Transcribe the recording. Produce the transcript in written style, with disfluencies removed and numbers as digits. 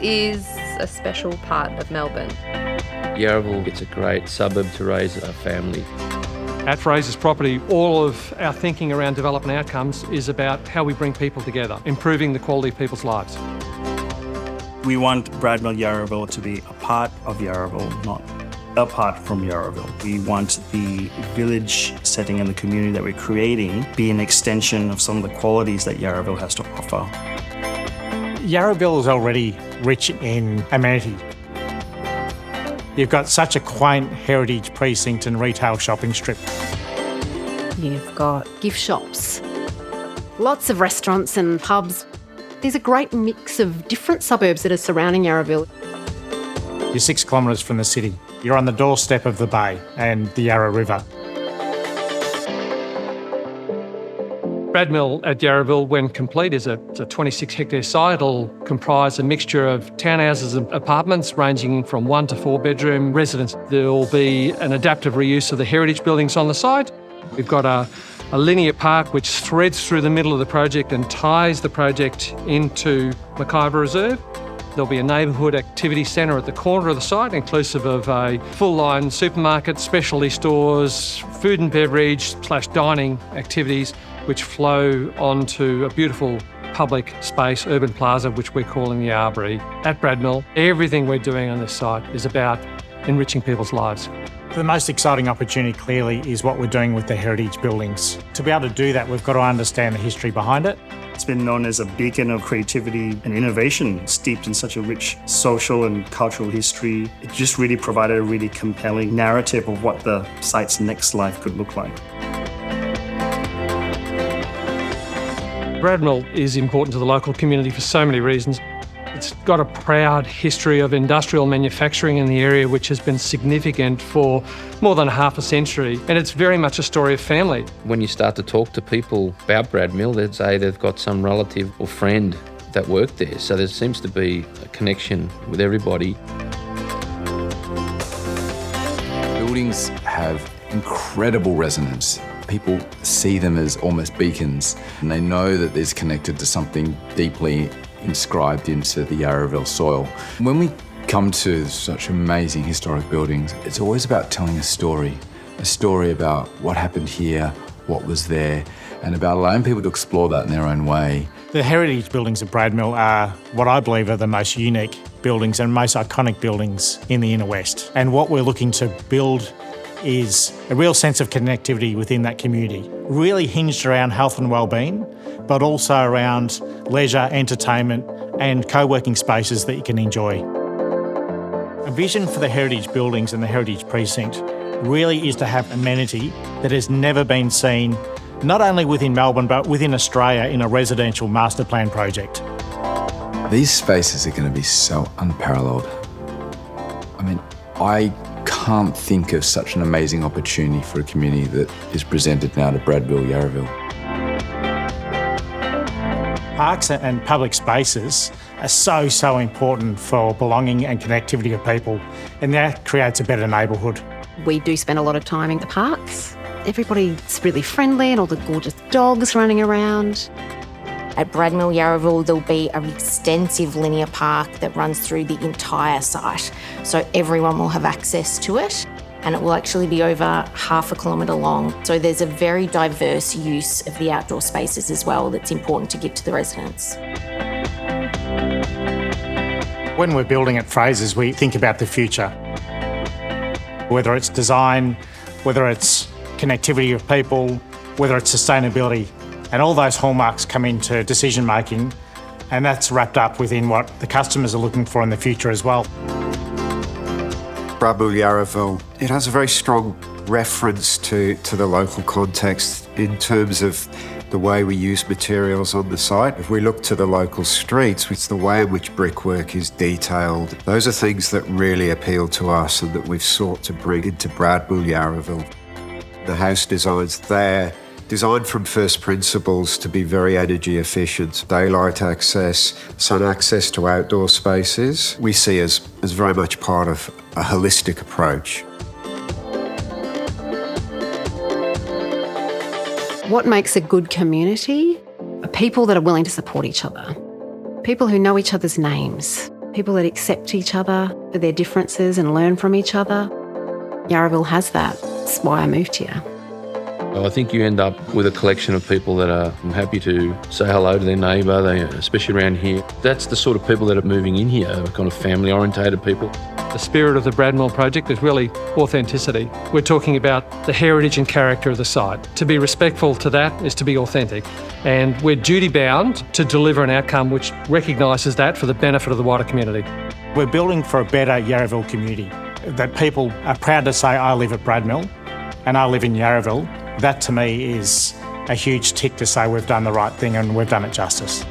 is a special part of Melbourne. Yarraville, it's a great suburb to raise a family. At Frasers Property, all of our thinking around development outcomes is about how we bring people together, improving the quality of people's lives. We want Bradmill Yarraville to be a part of Yarraville, not apart from Yarraville. We want the village setting and the community that we're creating be an extension of some of the qualities that Yarraville has to offer. Yarraville is already rich in amenity. You've got such a quaint heritage precinct and retail shopping strip. You've got gift shops, lots of restaurants and pubs. There's a great mix of different suburbs that are surrounding Yarraville. You're 6 kilometres from the city. You're on the doorstep of the bay and the Yarra River. Bradmill at Yarraville, when complete, is a 26-hectare site. It'll comprise a mixture of townhouses and apartments ranging from 1 to 4 bedroom residence. There will be an adaptive reuse of the heritage buildings on the site. We've got a linear park which threads through the middle of the project and ties the project into Mackay Reserve. There'll be a neighbourhood activity centre at the corner of the site, inclusive of a full-line supermarket, specialty stores, food and beverage / dining activities, which flow onto a beautiful public space, urban plaza, which we're calling the Arbory. At Bradmill, everything we're doing on this site is about enriching people's lives. The most exciting opportunity clearly is what we're doing with the heritage buildings. To be able to do that, we've got to understand the history behind it. It's been known as a beacon of creativity and innovation, steeped in such a rich social and cultural history. It just really provided a really compelling narrative of what the site's next life could look like. Bradmill is important to the local community for so many reasons. It's got a proud history of industrial manufacturing in the area, which has been significant for more than half a century, and it's very much a story of family. When you start to talk to people about Bradmill, they'd say they've got some relative or friend that worked there, so there seems to be a connection with everybody. Buildings have incredible resonance. People see them as almost beacons, and they know that there's connected to something deeply inscribed into the Yarraville soil. When we come to such amazing historic buildings, it's always about telling a story about what happened here, what was there, and about allowing people to explore that in their own way. The heritage buildings of Bradmill are what I believe are the most unique buildings and most iconic buildings in the inner west. And what we're looking to build is a real sense of connectivity within that community, really hinged around health and wellbeing, but also around leisure, entertainment and co-working spaces that you can enjoy. A vision for the heritage buildings and the heritage precinct really is to have amenity that has never been seen, not only within Melbourne, but within Australia in a residential master plan project. These spaces are going to be so unparalleled. I mean, I can't think of such an amazing opportunity for a community that is presented now to Bradmill Yarraville. Parks and public spaces are so important for belonging and connectivity of people, and that creates a better neighbourhood. We do spend a lot of time in the parks. Everybody's really friendly and all the gorgeous dogs running around. At Bradmill Yarraville, there'll be an extensive linear park that runs through the entire site, so everyone will have access to it, and it will actually be over half a kilometre long. So there's a very diverse use of the outdoor spaces as well that's important to give to the residents. When we're building at Frasers, we think about the future. Whether it's design, whether it's connectivity of people, whether it's sustainability. And all those hallmarks come into decision making, and that's wrapped up within what the customers are looking for in the future as well. Bradmill Yarraville, it has a very strong reference to the local context in terms of the way we use materials on the site. If we look to the local streets, it's the way in which brickwork is detailed. Those are things that really appeal to us and that we've sought to bring into Bradmill Yarraville. The house designs there, designed from first principles to be very energy efficient. Daylight access, sun access to outdoor spaces, we see as very much part of a holistic approach. What makes a good community are people that are willing to support each other, people who know each other's names, people that accept each other for their differences and learn from each other. Yarraville has that. That's why I moved here. I think you end up with a collection of people that are happy to say hello to their neighbour, especially around here. That's the sort of people that are moving in here, kind of family-orientated people. The spirit of the Bradmill project is really authenticity. We're talking about the heritage and character of the site. To be respectful to that is to be authentic. And we're duty-bound to deliver an outcome which recognises that for the benefit of the wider community. We're building for a better Yarraville community, that people are proud to say, I live at Bradmill and I live in Yarraville. That to me is a huge tick to say we've done the right thing and we've done it justice.